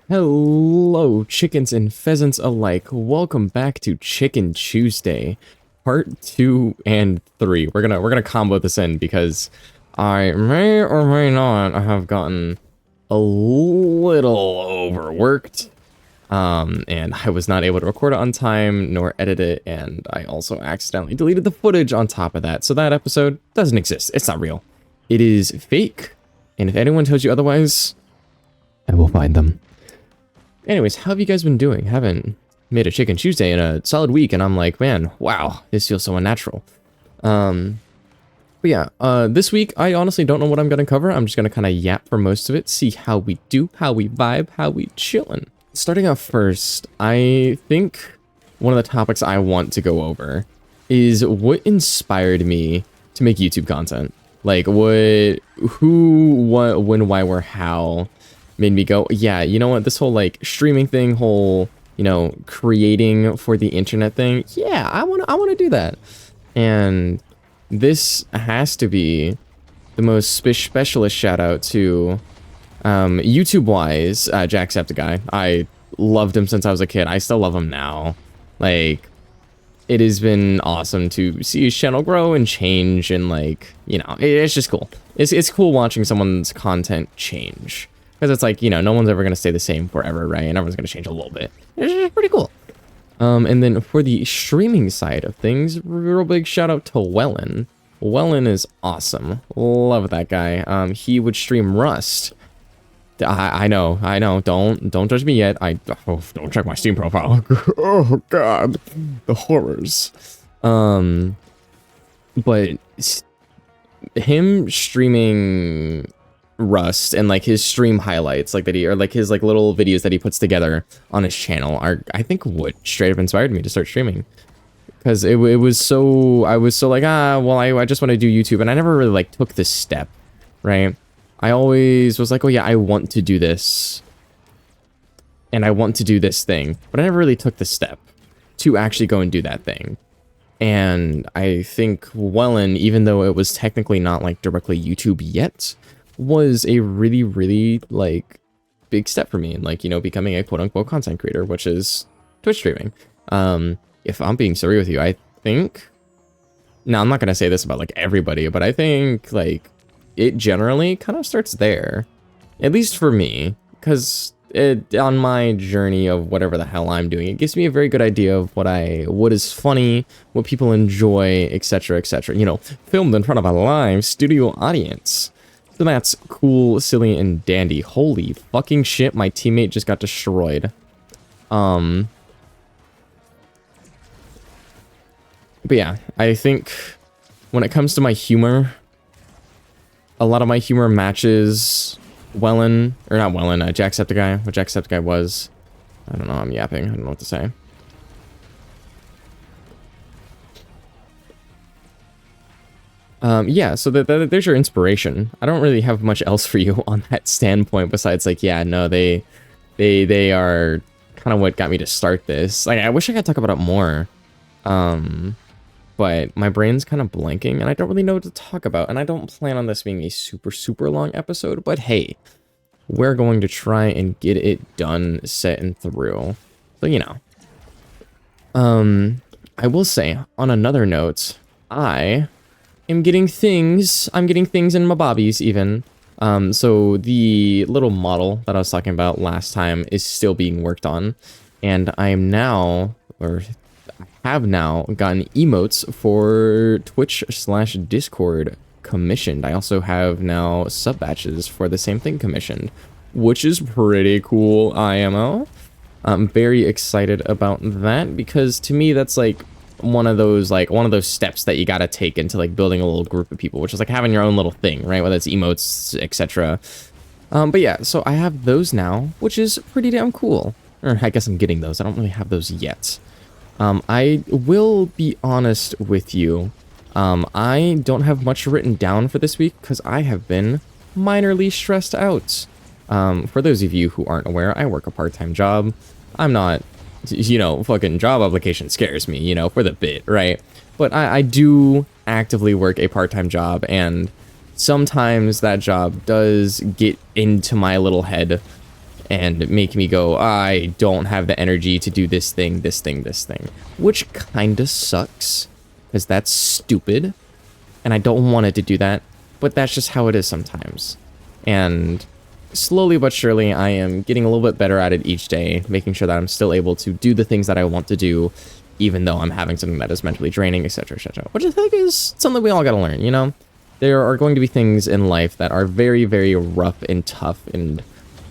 Hello, chickens and pheasants alike. Welcome back to Chicken Tuesday, part 2 and 3. We're gonna combo this in because I may or may not have gotten a little overworked. And I was not able to record it on time nor edit it, and I also accidentally deleted the footage on top of that. So that episode doesn't exist. It's not real. It is fake. And if anyone tells you otherwise, I will find them. Anyways, how have you guys been doing? Haven't made a Chicken Tuesday in a solid week, and I'm like, man, wow, this feels so unnatural. But yeah, this week, I honestly don't know what I'm going to cover. I'm just going to kind of yap for most of it, see how we do, how we vibe, how we chillin'. Starting off first, I think one of the topics I want to go over is what inspired me to make YouTube content. Like, who, what, when, why, where, how made me go, yeah, you know what, this whole, like, streaming thing, whole, you know, creating for the internet thing, yeah, I want to do that. And this has to be the most specialist shout out to, YouTube-wise, Jacksepticeye. I loved him since I was a kid. I still love him now. Like, it has been awesome to see his channel grow and change, and, like, you know, it's just cool. It's cool watching someone's content change. Because it's like, you know, no one's ever going to stay the same forever, right? And everyone's going to change a little bit. It's just pretty cool. And then for the streaming side of things, real big shout out to Wellen. Wellen is awesome. Love that guy. He would stream Rust. I know. Don't judge me yet. Don't check my Steam profile. Oh God, the horrors. But him streaming Rust and like his stream highlights, like that he, or like his like little videos that he puts together on his channel, are, I think, what straight up inspired me to start streaming. Because it was so, I was so like, well, I just want to do YouTube, and I never really like took this step, right? I always was like, oh yeah, I want to do this, and I want to do this thing, but I never really took the step to actually go and do that thing. And I think Wellen, even though it was technically not like directly YouTube yet, was a really, really like big step for me in, like, you know, becoming a quote-unquote content creator, which is Twitch streaming. If I'm being serious with you, I think, now I'm not gonna say this about like everybody, but I think like it generally kind of starts there, at least for me, because on my journey of whatever the hell I'm doing, it gives me a very good idea of what is funny, what people enjoy, etc., etc. You know, filmed in front of a live studio audience. So that's cool, silly, and dandy. Holy fucking shit, my teammate just got destroyed. But yeah, I think when it comes to my humor, a lot of my humor matches Wellen, or not Wellen, Jacksepticeye, what Jacksepticeye was. I don't know, I'm yapping, I don't know what to say. Yeah, so there's your inspiration. I don't really have much else for you on that standpoint besides, like, yeah, no, they are kind of what got me to start this. Like, I wish I could talk about it more, but my brain's kind of blanking, and I don't really know what to talk about, and I don't plan on this being a super, super long episode, but hey, we're going to try and get it done, set, and through. So, you know. I will say, on another note, I'm getting things in my bobbies even. So the little model that I was talking about last time is still being worked on, and I am now, or I have now gotten emotes for Twitch/Discord commissioned. I also have now sub batches for the same thing commissioned, which is pretty cool, IMO. I'm very excited about that because to me that's like one of those steps that you gotta take into like building a little group of people, which is like having your own little thing, right? Whether it's emotes, etc. But yeah, so I have those now, which is pretty damn cool. Or I guess I'm getting those. I don't really have those yet. I will be honest with you. I don't have much written down for this week because I have been minorly stressed out. For those of you who aren't aware, I work a part-time job. I'm not, you know, fucking job application scares me, you know, for the bit, right? But I do actively work a part-time job, and sometimes that job does get into my little head and make me go, I don't have the energy to do this thing, this thing, this thing, which kind of sucks because that's stupid and I don't want it to do that, but that's just how it is sometimes. And slowly but surely, I am getting a little bit better at it each day, making sure that I'm still able to do the things that I want to do, even though I'm having something that is mentally draining, etc., etc., which I think is something we all gotta learn, you know? There are going to be things in life that are very, very rough and tough, and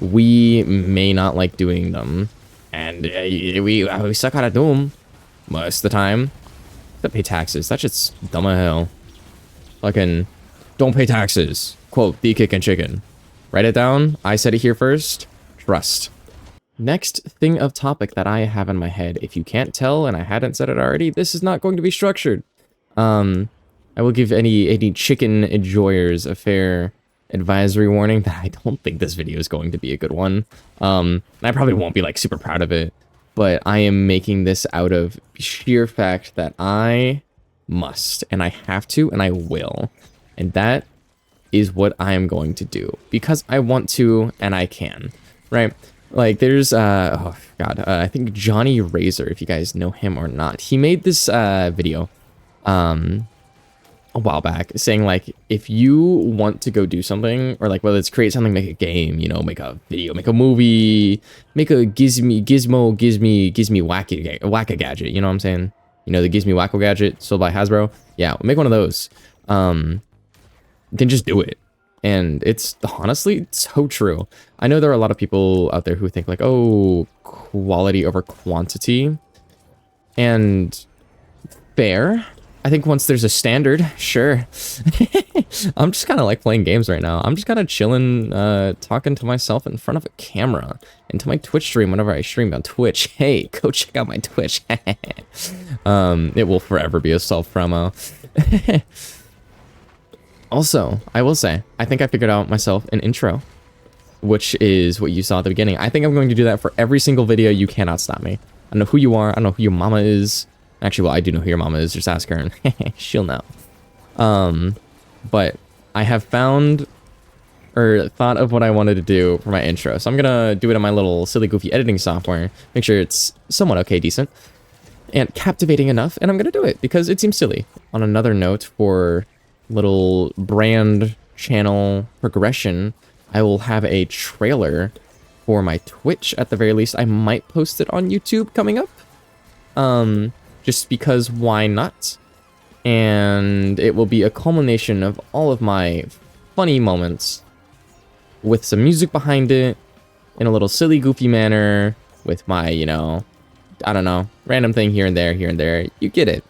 we may not like doing them, and we suck how to do them most of the time. To pay taxes, that shit's dumb as hell. Fucking don't pay taxes. Quote, TheKickinChicken. Write it down. I said it here first. Trust. Next thing of topic that I have in my head, if you can't tell and I hadn't said it already, this is not going to be structured. I will give any chicken enjoyers a fair advisory warning that I don't think this video is going to be a good one. I probably won't be like super proud of it, but I am making this out of sheer fact that I must and I have to and I will. And that is what I am going to do because I want to and I can, right? Like there's oh god, I think Johnny Razor, if you guys know him or not, he made this video a while back saying like, if you want to go do something, or like whether it's create something, make a game, you know, make a video, make a movie, make a gizmy wacka gadget, you know what I'm saying? You know, the Gizmy Wacko gadget sold by Hasbro. Yeah, make one of those. Then just do it. And it's honestly so true. I know there are a lot of people out there who think like, oh, quality over quantity. And fair. I think once there's a standard, sure. I'm just kind of like playing games right now. I'm just kind of chilling, talking to myself in front of a camera. And to my Twitch stream whenever I stream on Twitch. Hey, go check out my Twitch. It will forever be a self-promo. Also, I will say, I think I figured out myself an intro, which is what you saw at the beginning. I think I'm going to do that for every single video. You cannot stop me. I don't know who you are. I don't know who your mama is. Actually, well, I do know who your mama is. Just ask her and she'll know. But I have found or thought of what I wanted to do for my intro. So I'm going to do it on my little silly goofy editing software. Make sure it's somewhat okay, decent, and captivating enough. And I'm going to do it because it seems silly. On another note, for little brand channel progression, I will have a trailer for my Twitch at the very least. I might post it on YouTube coming up. Just because why not? And it will be a culmination of all of my funny moments with some music behind it in a little silly goofy manner with my, you know, I don't know, random thing here and there, you get it.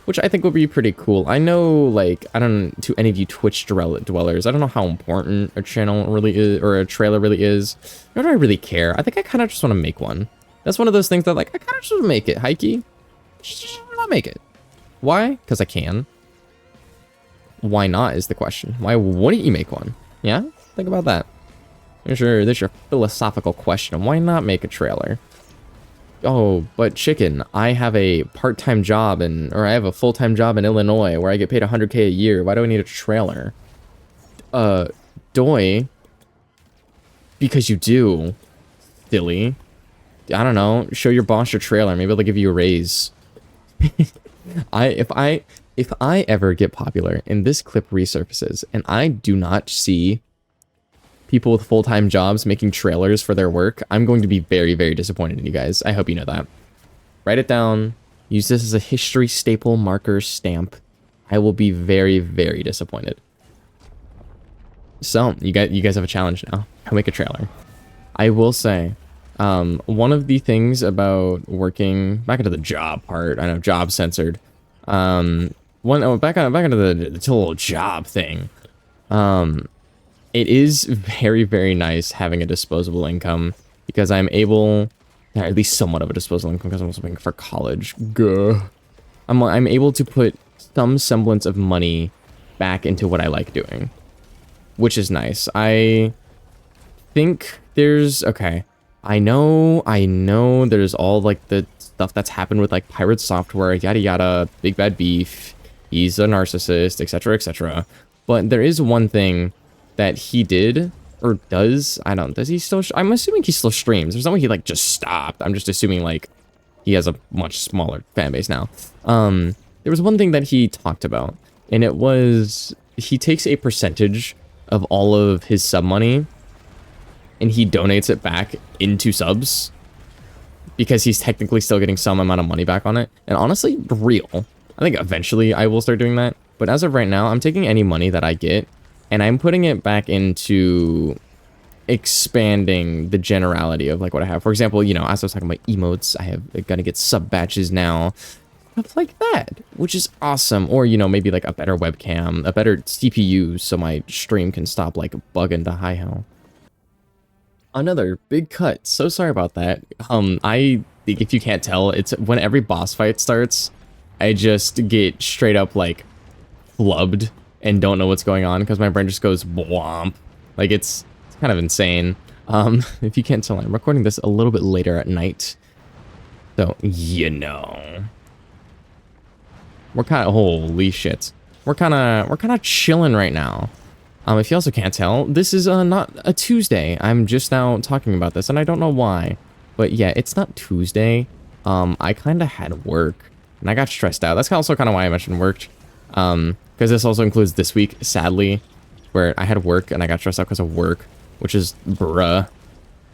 Which I think will be pretty cool. I know, like, I don't, to any of you Twitch dwellers, I don't know how important a channel really is, or a trailer really is. Nor do I really care. I think I kind of just want to make one. That's one of those things that, like, I kind of just want to make it. Hikey, just not make it. Why? Because I can. Why not is the question. Why wouldn't you make one? Yeah? Think about that. There's your philosophical question. Why not make a trailer? Oh, but chicken, I have a part-time job or I have a full-time job in Illinois where I get paid 100K a year. Why do I need a trailer? Doy. Because you do. Silly. I don't know. Show your boss your trailer. Maybe they'll give you a raise. If I ever get popular and this clip resurfaces and I do not see people with full-time jobs making trailers for their work, I'm going to be very, very disappointed in you guys. I hope you know that. Write it down. Use this as a history staple marker stamp. I will be very, very disappointed. So, you guys have a challenge now. I'll make a trailer. I will say, one of the things about working back into the job part, I know job censored. Back into the whole job thing. It is very, very nice having a disposable income because I'm able, or at least somewhat of a disposable income because I'm also paying for college. Gah. I'm able to put some semblance of money back into what I like doing, which is nice. I think there's, okay, I know there's all like the stuff that's happened with like pirate software, yada yada, Big Bad Beef, he's a narcissist, etc., etc. But there is one thing that he did or does, I don't, does he still, I'm assuming he still streams. There's no way he like just stopped. I'm just assuming like he has a much smaller fan base now. There was one thing that he talked about, and it was he takes a percentage of all of his sub money and he donates it back into subs because he's technically still getting some amount of money back on it. And honestly, real. I think eventually I will start doing that. But as of right now, I'm taking any money that I get and I'm putting it back into expanding the generality of like what I have. For example, you know, as I was talking about emotes, I have gonna get sub batches now. Stuff like that, which is awesome. Or, you know, maybe like a better webcam, a better CPU so my stream can stop like bugging to high hell. Another big cut. So sorry about that. I think if you can't tell, it's when every boss fight starts, I just get straight up like flubbed and don't know what's going on because my brain just goes womp. Like it's kind of insane. If you can't tell, I'm recording this a little bit later at night. So, you know. We're kind of, holy shit. We're kind of chilling right now. If you also can't tell, this is not a Tuesday. I'm just now talking about this, and I don't know why. But yeah, it's not Tuesday. I kind of had work, and I got stressed out. That's also kind of why I mentioned work. Because this also includes this week, sadly, where I had work, and I got stressed out because of work, which is bruh.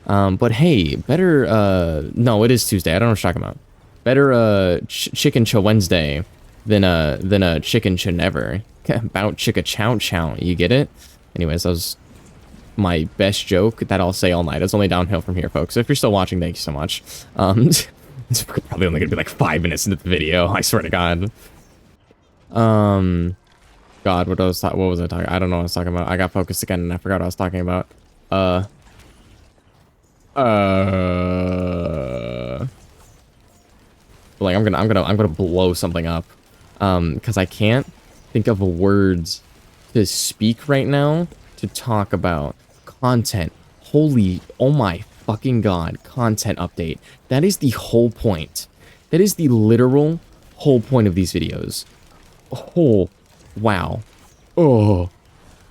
But hey, better, no, it is Tuesday. I don't know what you're talking about. Better, chicken Chwednesday than a chicken never. About chicka chow chow, you get it? Anyways, that was my best joke that I'll say all night. It's only downhill from here, folks. So if you're still watching, thank you so much. It's probably only gonna be like 5 minutes into the video, I swear to God. God, what was I talking? I don't know what I was talking about. I got focused again and I forgot what I was talking about. Like I'm gonna blow something up. Because I can't think of words to speak right now to talk about content. Holy, oh my fucking God, content update. That is the whole point. That is the literal whole point of these videos. Oh, wow. Oh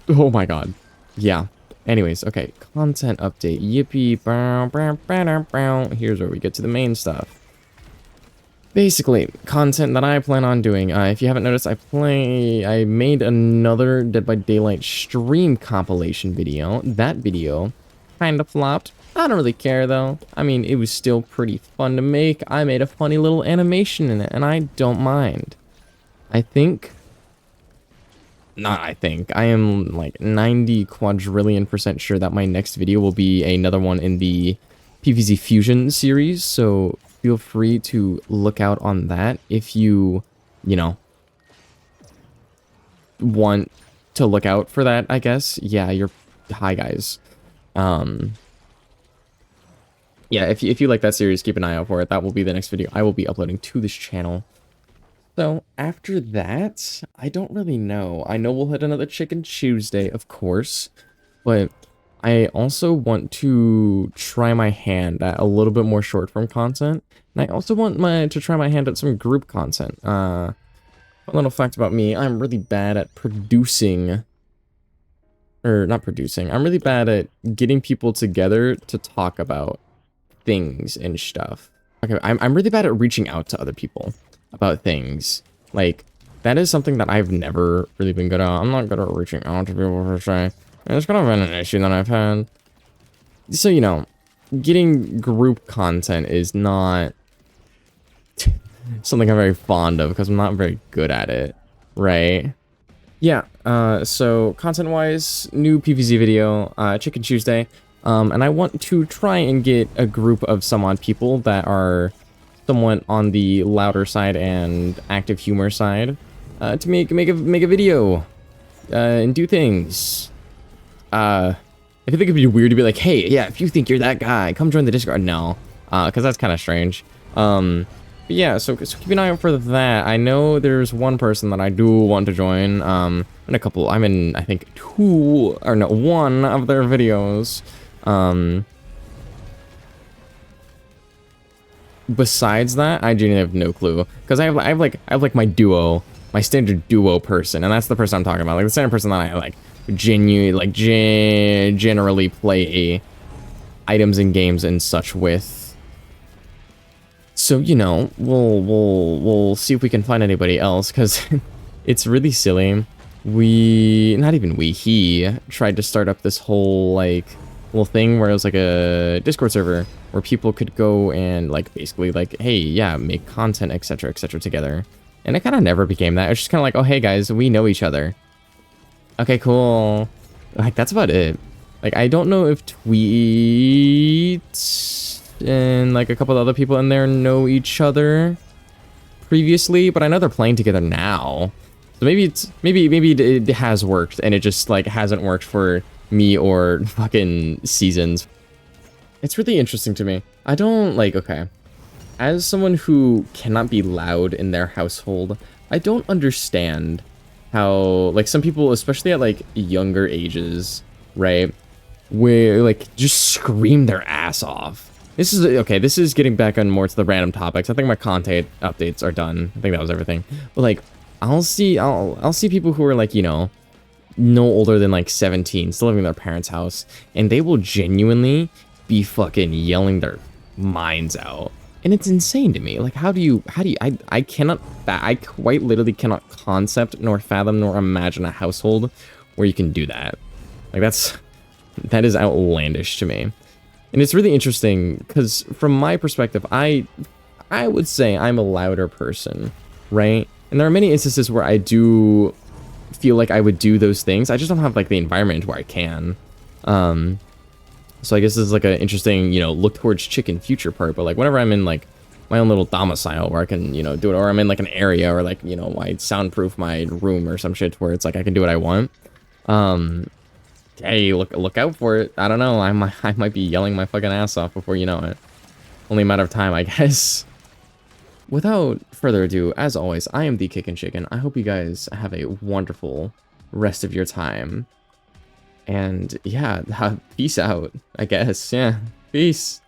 my God. Yeah. Anyways, okay, content update. Yippee. Bow, bow, bow, bow. Here's where we get to the main stuff. Basically, content that I plan on doing. If you haven't noticed, I made another Dead by Daylight stream compilation video. That video kind of flopped. I don't really care though. I mean, it was still pretty fun to make. I made a funny little animation in it, and I don't mind. I am like 90 quadrillion% sure that my next video will be another one in the PvZ Fusion series, so feel free to look out on that if you know, want to look out for that, I guess. Yeah, hi guys. Yeah, if you like that series, keep an eye out for it. That will be the next video I will be uploading to this channel. So after that, I don't really know. I know we'll hit another Chicken Tuesday, of course, but I also want to try my hand at a little bit more short form content, and I also want to try my hand at some group content. A little fact about me, I'm really bad at producing, or not producing, I'm really bad at getting people together to talk about things and stuff. Okay, I'm really bad at reaching out to other people about things. Like, that is something that I've never really been good at. I'm not good at reaching out to people per se. It's kind of been an issue that I've had. So, you know, getting group content is not something I'm very fond of because I'm not very good at it, right? Yeah, so content-wise, new PvZ video, Chicken Tuesday, and I want to try and get a group of some odd people that are somewhat on the louder side and active humor side, to make a video, and do things. I think it'd be weird to be like, hey, yeah, if you think you're that guy, come join the Discord. No, because that's kind of strange. But yeah, so keep an eye out for that. I know there's one person that I do want to join. And a couple. I'm in, I think, one of their videos. Besides that, I genuinely have no clue, because I have like my duo, my standard duo person, and that's the person I'm talking about, like the standard person that I like generally play items in games and such with. So, you know, we'll see if we can find anybody else, because it's really silly. He tried to start up this whole, like, little thing where it was like a Discord server where people could go and, like, basically, like, hey, yeah, make content, etc., etc. together. And it kind of never became that. It was just kind of like, oh, hey, guys, we know each other. Okay, cool. Like, that's about it. Like, I don't know if Tweet and, like, a couple other people in there know each other previously, but I know they're playing together now. So maybe it has worked, and it just, like, hasn't worked for me or fucking Seasons. It's really interesting to me. I don't, like, okay. As someone who cannot be loud in their household, I don't understand how, like, some people, especially at, like, younger ages, right, where, like, just scream their ass off. This is, okay, this is getting back on more to the random topics. I think my content updates are done. I think that was everything. But, like, I'll see people who are, like, you know, no older than, like, 17, still living in their parents' house, and they will genuinely be fucking yelling their minds out. And it's insane to me. Like, I quite literally cannot concept, nor fathom, nor imagine a household where you can do that. Like, that is outlandish to me. And it's really interesting, because from my perspective, I would say I'm a louder person, right? And there are many instances where I do feel like I would do those things. I just don't have, like, the environment where I can. So I guess this is, like, an interesting, you know, look towards chicken future part. But, like, whenever I'm in, like, my own little domicile where I can, you know, do it, or I'm in, like, an area, or, like, you know, I soundproof my room or some shit where it's like I can do what I want. Hey, look out for it. I don't know. I might be yelling my fucking ass off before you know it. Only a matter of time, I guess. Without further ado, as always, I am TheKickinChicken. I hope you guys have a wonderful rest of your time. And yeah, peace out, I guess. Yeah, peace.